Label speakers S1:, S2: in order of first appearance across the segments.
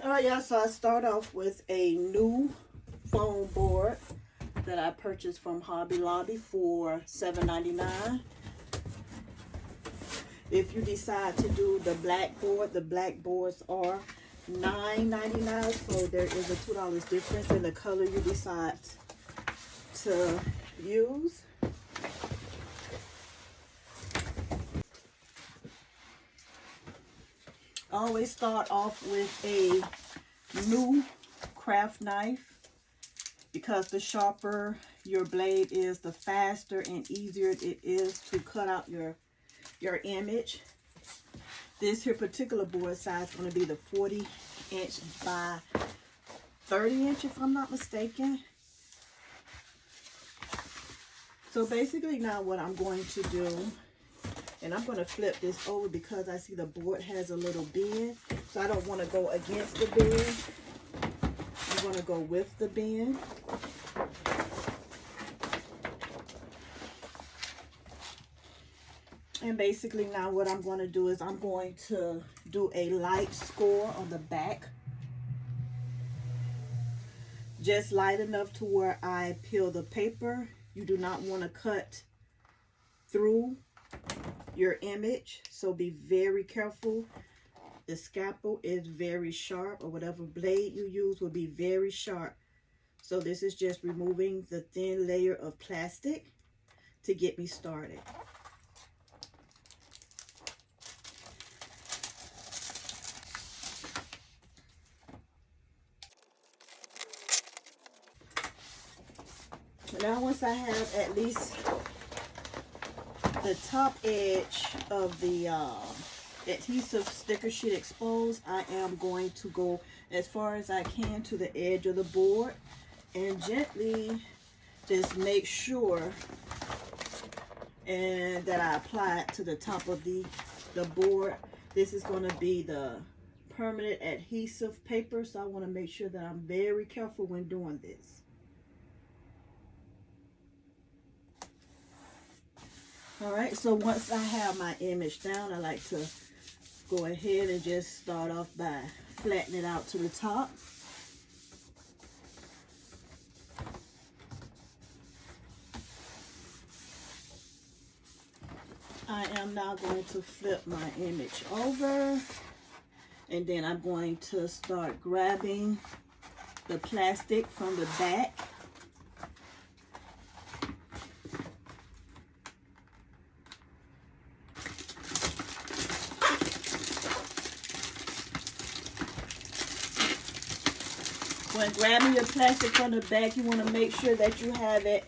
S1: Alright, y'all, so I start off with a new foam board that I purchased from Hobby Lobby for $7.99. If you decide to do the black board, the black boards are $9.99, so there is a $2 difference in the color you decide to use. I always start off with a new craft knife, because the sharper your blade is, the faster and easier it is to cut out your image. This here particular board size is going to be the 40-inch by 30-inch, if I'm not mistaken. So basically now what I'm going to do, and I'm going to flip this over because I see the board has a little bend, so I don't want to go against the bend. I'm going to go with the bend. And basically now what I'm going to do is I'm going to do a light score on the back. Just light enough to where I peel the paper. You do not want to cut through your image, so be very careful. The scalpel is very sharp, or whatever blade you use will be very sharp. So this is just removing the thin layer of plastic to get me started. Now once I have at least the top edge of the adhesive sticker sheet exposed, I am going to go as far as I can to the edge of the board and gently just make sure and that I apply it to the top of the board. This is going to be the permanent adhesive paper, so I want to make sure that I'm very careful when doing this. Alright, so once I have my image down, I like to go ahead and just start off by flattening it out to the top. I am now going to flip my image over, and then I'm going to start grabbing the plastic from the back. When grabbing your plastic from the back, you want to make sure that you have it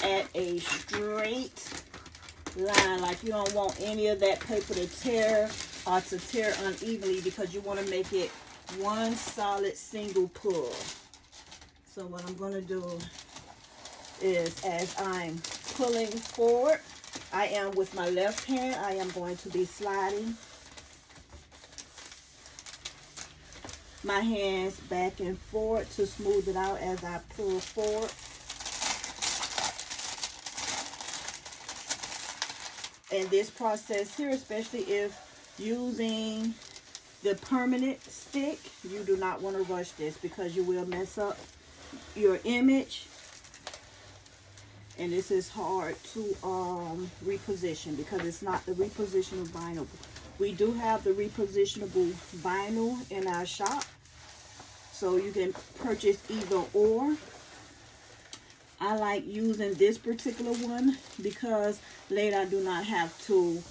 S1: at a straight line. Like, you don't want any of that paper to tear or to tear unevenly, because you want to make it one solid single pull. So what I'm going to do is, as I'm pulling forward, I am with my left hand, I am going to be sliding my hands back and forth to smooth it out as I pull forward. And this process here, especially if using the permanent stick, you do not want to rush this, because you will mess up your image. And this is hard to reposition, because it's not the repositionable vinyl. We do have the repositionable vinyl in our shop, so you can purchase either or. I like using this particular one because later I do not have to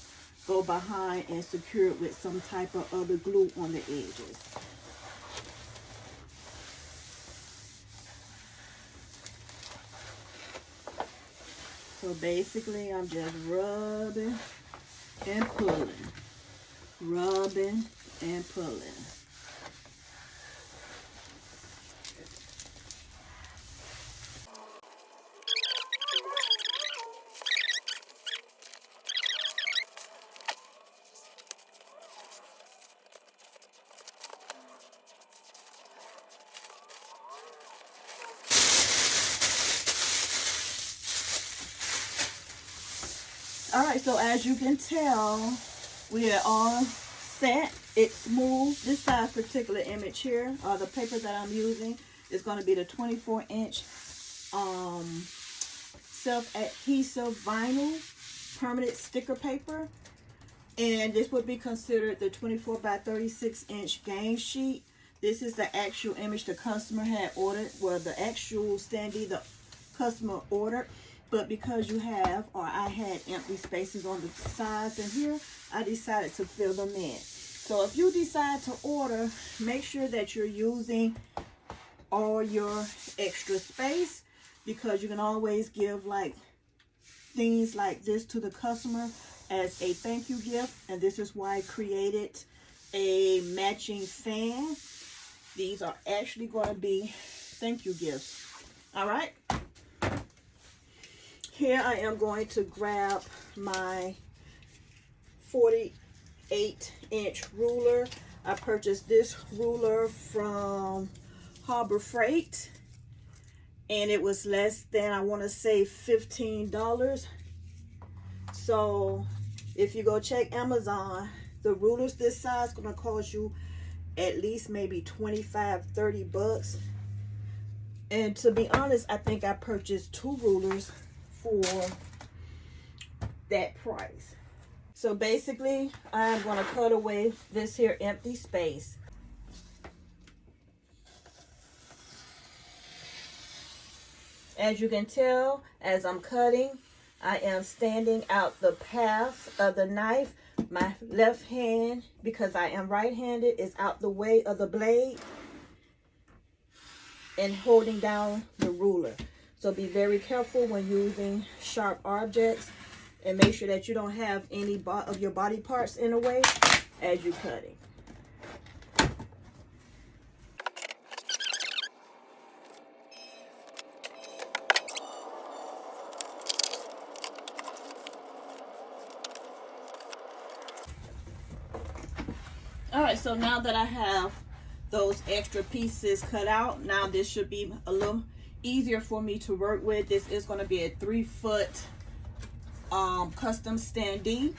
S1: go behind and secure it with some type of other glue on the edges. So basically I'm just rubbing and pulling. Rubbing and pulling. Alright, so as you can tell, we are all set, it's smooth. This size particular image here, the paper that I'm using is going to be the 24-inch self-adhesive vinyl permanent sticker paper. And this would be considered the 24 by 36-inch gang sheet. This is the actual image the customer had ordered. Well, the actual Standee the customer ordered. But because you have, or I had empty spaces on the sides and here, I decided to fill them in. So if you decide to order, make sure that you're using all your extra space, because you can always give like things like this to the customer as a thank you gift. And this is why I created a matching fan. These are actually going to be thank you gifts. All right. Here I am going to grab my 48-inch ruler. I purchased this ruler from Harbor Freight, and it was less than, I want to say, $15. So if you go check Amazon, the rulers this size going to cost you at least maybe 25-30 bucks. And to be honest, I think I purchased 2 rulers for that price. So basically, I'm going to cut away this here empty space. As you can tell, as I'm cutting, I am standing out the path of the knife. My left hand, because I am right-handed, is out the way of the blade and holding down the ruler. So be very careful when using sharp objects, and make sure that you don't have any of your body parts in the way as you're cutting. Alright, so now that I have those extra pieces cut out, now this should be a little easier for me to work with. This is going to be a 3-foot custom Standee.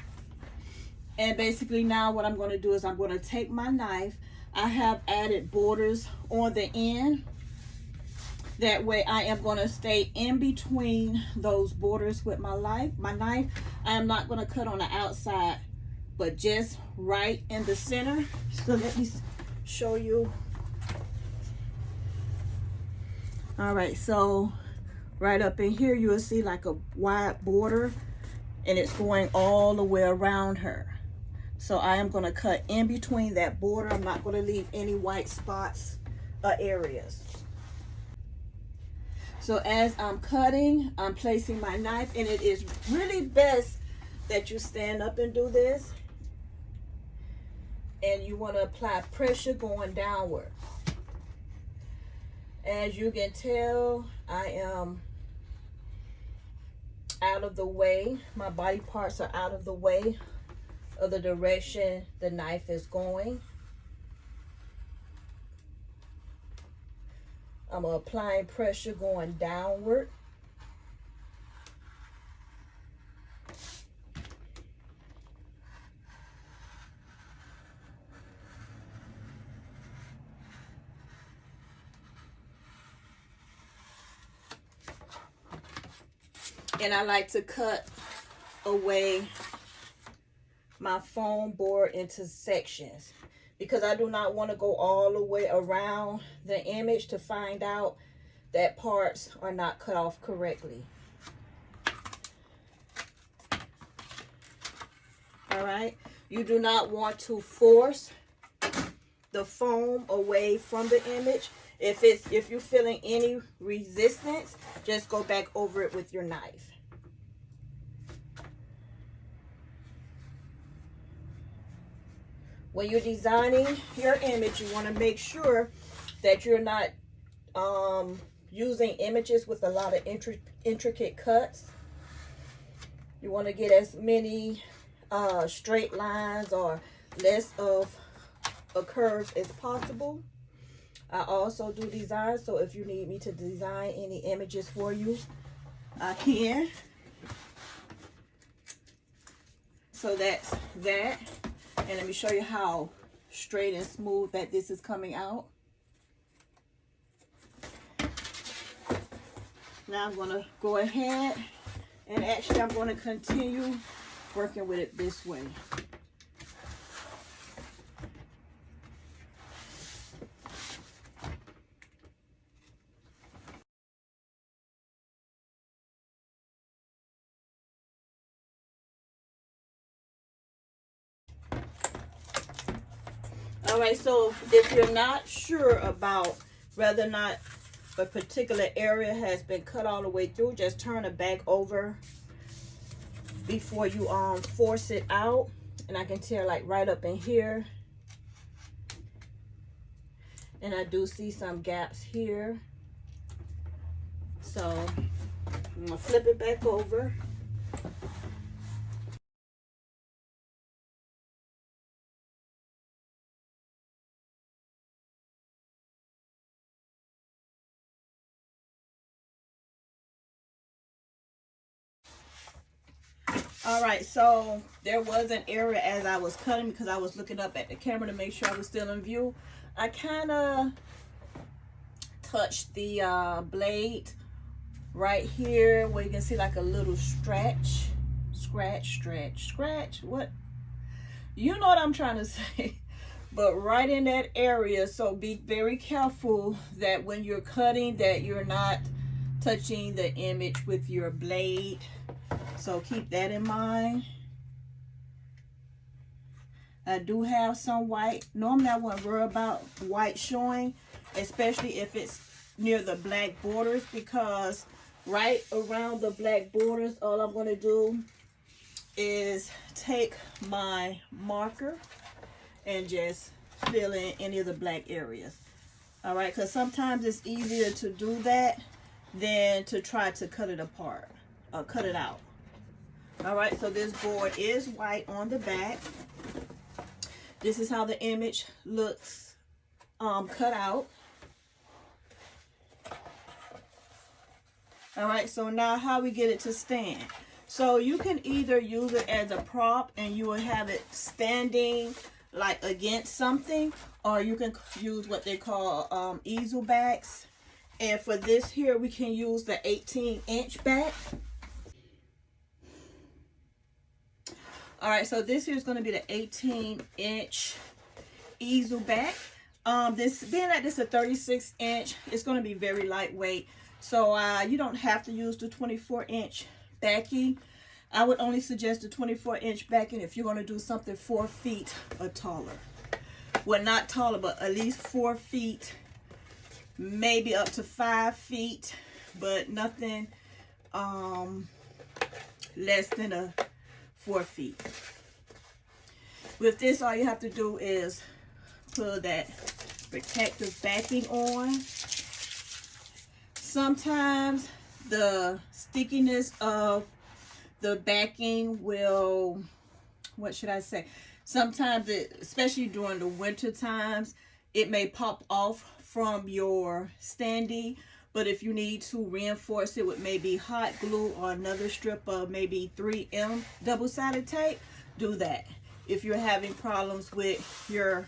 S1: And basically now what I'm going to do is I'm going to take my knife. I have added borders on the end. That way I am going to stay in between those borders with my knife. I am not going to cut on the outside, but just right in the center. So let me show you. All right, so right up in here you will see like a wide border, and it's going all the way around her. So I am going to cut in between that border. I'm not going to leave any white spots or areas. So as I'm cutting, I'm placing my knife, and it is really best that you stand up and do this. And you want to apply pressure going downward. As you can tell, I am out of the way. My body parts are out of the way of the direction the knife is going. I'm applying pressure going downward. And I like to cut away my foam board into sections, because I do not want to go all the way around the image to find out that parts are not cut off correctly. All right, you do not want to force the foam away from the image. If you're feeling any resistance, just go back over it with your knife. When you're designing your image, you want to make sure that you're not using images with a lot of intricate cuts. You want to get as many straight lines or less of a curve as possible. I also do design, so if you need me to design any images for you, I can. So that's that. And let me show you how straight and smooth that this is coming out. Now I'm going to go ahead and actually I'm going to continue working with it this way. All right, so if you're not sure about whether or not a particular area has been cut all the way through, just turn it back over before you force it out. And I can tell like right up in here, and I do see some gaps here. So I'm gonna flip it back over. All right, so there was an area as I was cutting because I was looking up at the camera to make sure I was still in view. I kind of touched the blade right here where you can see like a little scratch. What? You know what I'm trying to say. But right in that area, so be very careful that when you're cutting that you're not touching the image with your blade. So keep that in mind. I do have some white. Normally I wouldn't worry about white showing, especially if it's near the black borders, because right around the black borders, all I'm going to do is take my marker and just fill in any of the black areas. All right, because sometimes it's easier to do that than to try to cut it apart or cut it out. All right, so this board is white on the back. This is how the image looks cut out. All right, so now how we get it to stand. So you can either use it as a prop and you will have it standing like against something, or you can use what they call easel backs. And for this here, we can use the 18-inch back. All right, so this here is going to be the 18-inch easel back. This being that this is a 36-inch, it's going to be very lightweight. So you don't have to use the 24-inch backing. I would only suggest the 24-inch backing if you're going to do something 4 feet or taller. Well, not taller, but at least 4 feet, maybe up to 5 feet, but nothing less than 4 feet. With this, all you have to do is put that protective backing on. Sometimes the stickiness of the backing will, what should I say? Sometimes, especially during the winter times, it may pop off from your standee. But if you need to reinforce it with maybe hot glue or another strip of maybe 3M double-sided tape, do that. If you're having problems with your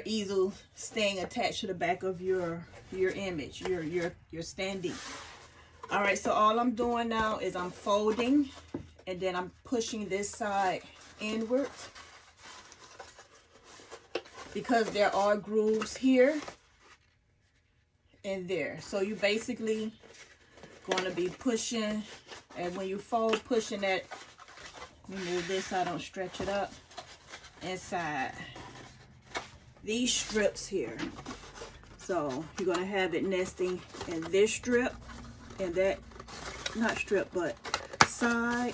S1: easel staying attached to the back of your image, your standee. All right, so all I'm doing now is I'm folding and then I'm pushing this side inward because there are grooves here and there. So you basically going to be pushing, and when you fold, pushing that, let me move this so I don't stretch it up, inside these strips here. So you're going to have it nesting in this strip and that, not strip, but side,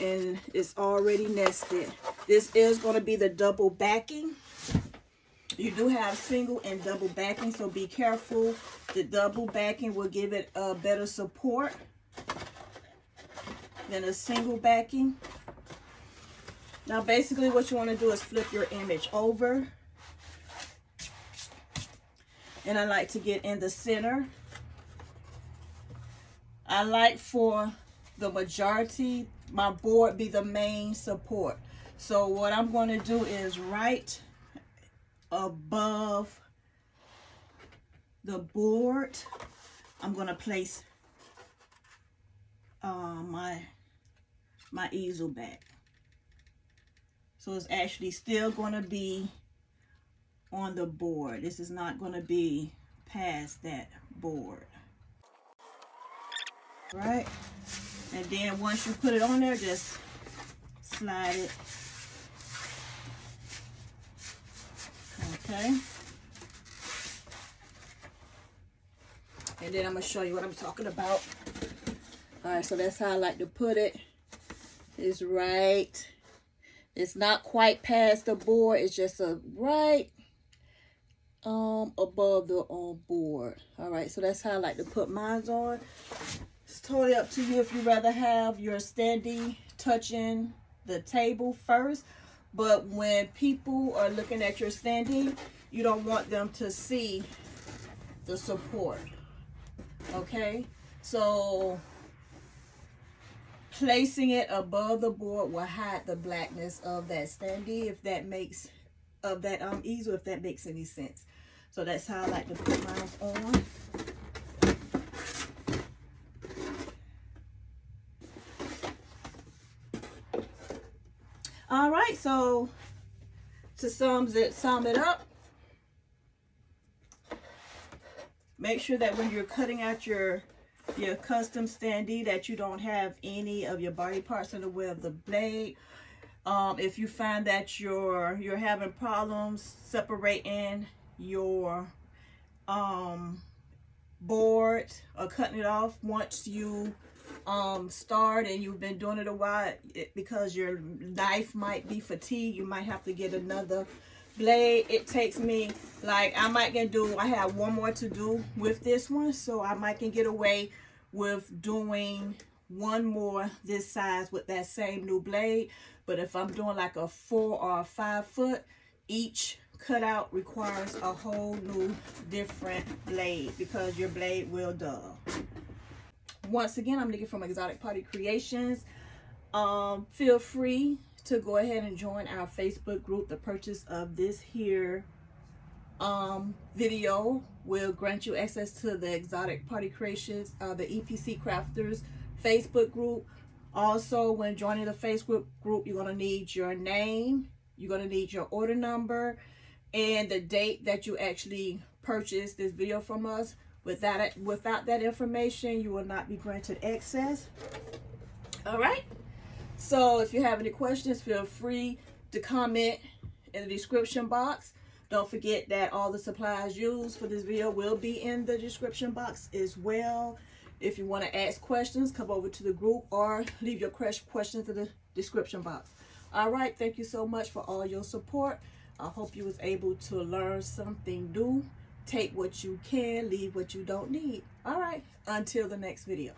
S1: and it's already nested. This is going to be the double backing. You do have single and double backing, so be careful. The double backing will give it a better support than a single backing. Now basically what you want to do is flip your image over. And I like to get in the center. I like for the majority, my board be the main support. So what I'm going to do is right above the board, I'm going to place my easel back. So it's actually still going to be on the board. This is not going to be past that board. Right? And then once you put it on there, just slide it. Okay. And then I'm going to show you what I'm talking about. Alright, so that's how I like to put it. It's right. It's not quite past the board. It's just a right above the board. Alright, so that's how I like to put mine on. It's totally up to you if you rather have your standee touching the table first. But when people are looking at your standee, you don't want them to see the support. Okay, so placing it above the board will hide the blackness of that standee, if that makes easel, if that makes any sense. So that's how I like to put mine on. All right, so to sum it up, make sure that when you're cutting out your custom standee that you don't have any of your body parts in the way of the blade. If you find that you're having problems separating your board or cutting it off once you start and you've been doing it a while, because your knife might be fatigued, you might have to get another blade. It takes me, like, I have one more to do with this one, so I might can get away with doing one more this size with that same new blade. But if I'm doing like a 4 or a 5 foot, each cutout requires a whole new different blade because your blade will dull. Once again, I'm Nikki from Exotic Party Creations. Feel free to go ahead and join our Facebook group. The purchase of this here video will grant you access to the Exotic Party Creations, the EPC Crafters Facebook group. Also, when joining the Facebook group, you're going to need your name, you're going to need your order number, and the date that you actually purchased this video from us. Without that information, you will not be granted access. All right. So if you have any questions, feel free to comment in the description box. Don't forget that all the supplies used for this video will be in the description box as well. If you want to ask questions, come over to the group or leave your questions in the description box. All right. Thank you so much for all your support. I hope you was able to learn something new. Take what you can, leave what you don't need. All right. Until the next video.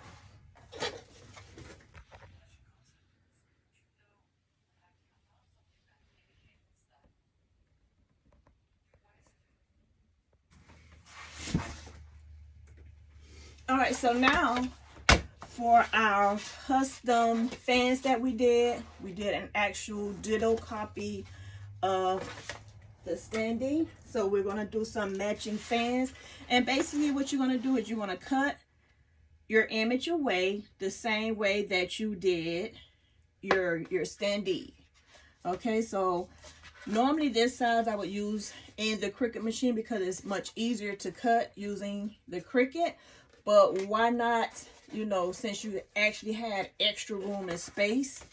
S1: All right, so now for our custom fans that we did an actual ditto copy of the standee. So we're going to do some matching fans. And basically what you're going to do is you're going to cut your image away the same way that you did your standee. Okay, so normally this size I would use in the Cricut machine because it's much easier to cut using the Cricut. But why not, you know, since you actually had extra room and space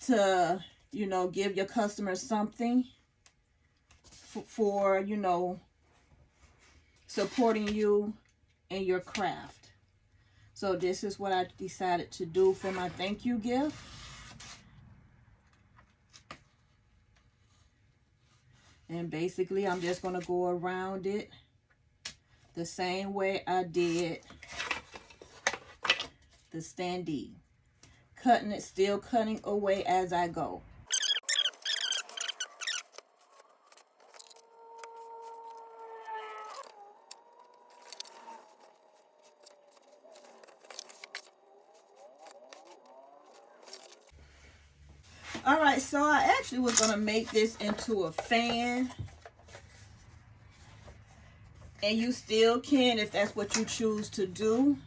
S1: to, you know, give your customers something for, you know, supporting you in your craft. So this is what I decided to do for my thank you gift. And basically, I'm just going to go around it the same way I did the standee. Cutting it, still cutting away as I go. All right, so I actually was going to make this into a fan. And you still can if that's what you choose to do.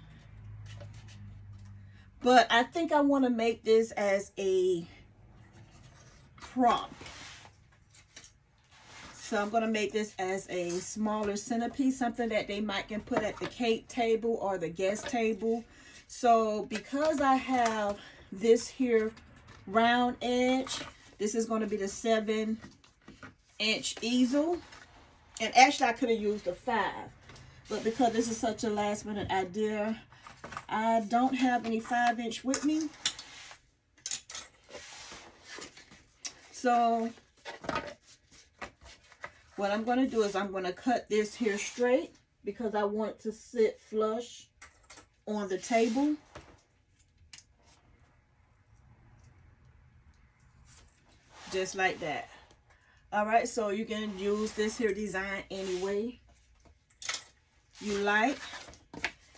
S1: But I think I want to make this as a prop. So I'm going to make this as a smaller centerpiece, something that they might can put at the cake table or the guest table. So because I have this here round edge, this is going to be the 7-inch easel. And actually I could have used a 5. But because this is such a last minute idea, I don't have any 5-inch with me. So what I'm going to do is I'm going to cut this here straight because I want it to sit flush on the table. Just like that. Alright, so you can use this here design any way you like.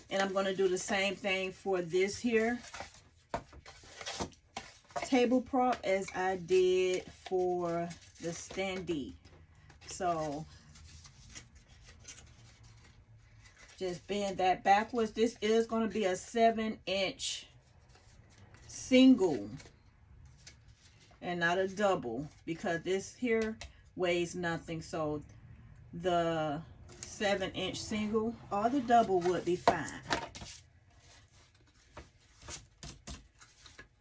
S1: And I'm going to do the same thing for this here table prop as I did for the Standee. So just bend that backwards. This is going to be a 7-inch single and not a double because this here weighs nothing. So the 7-inch single or the double would be fine.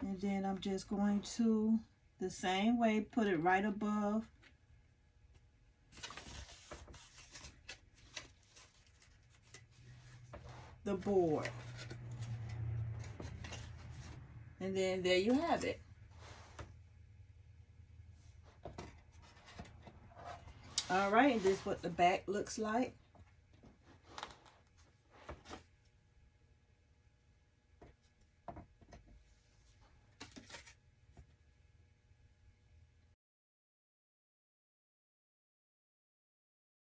S1: And then I'm just going to, the same way, put it right above the board. And then there you have it. All right, and this is what the back looks like.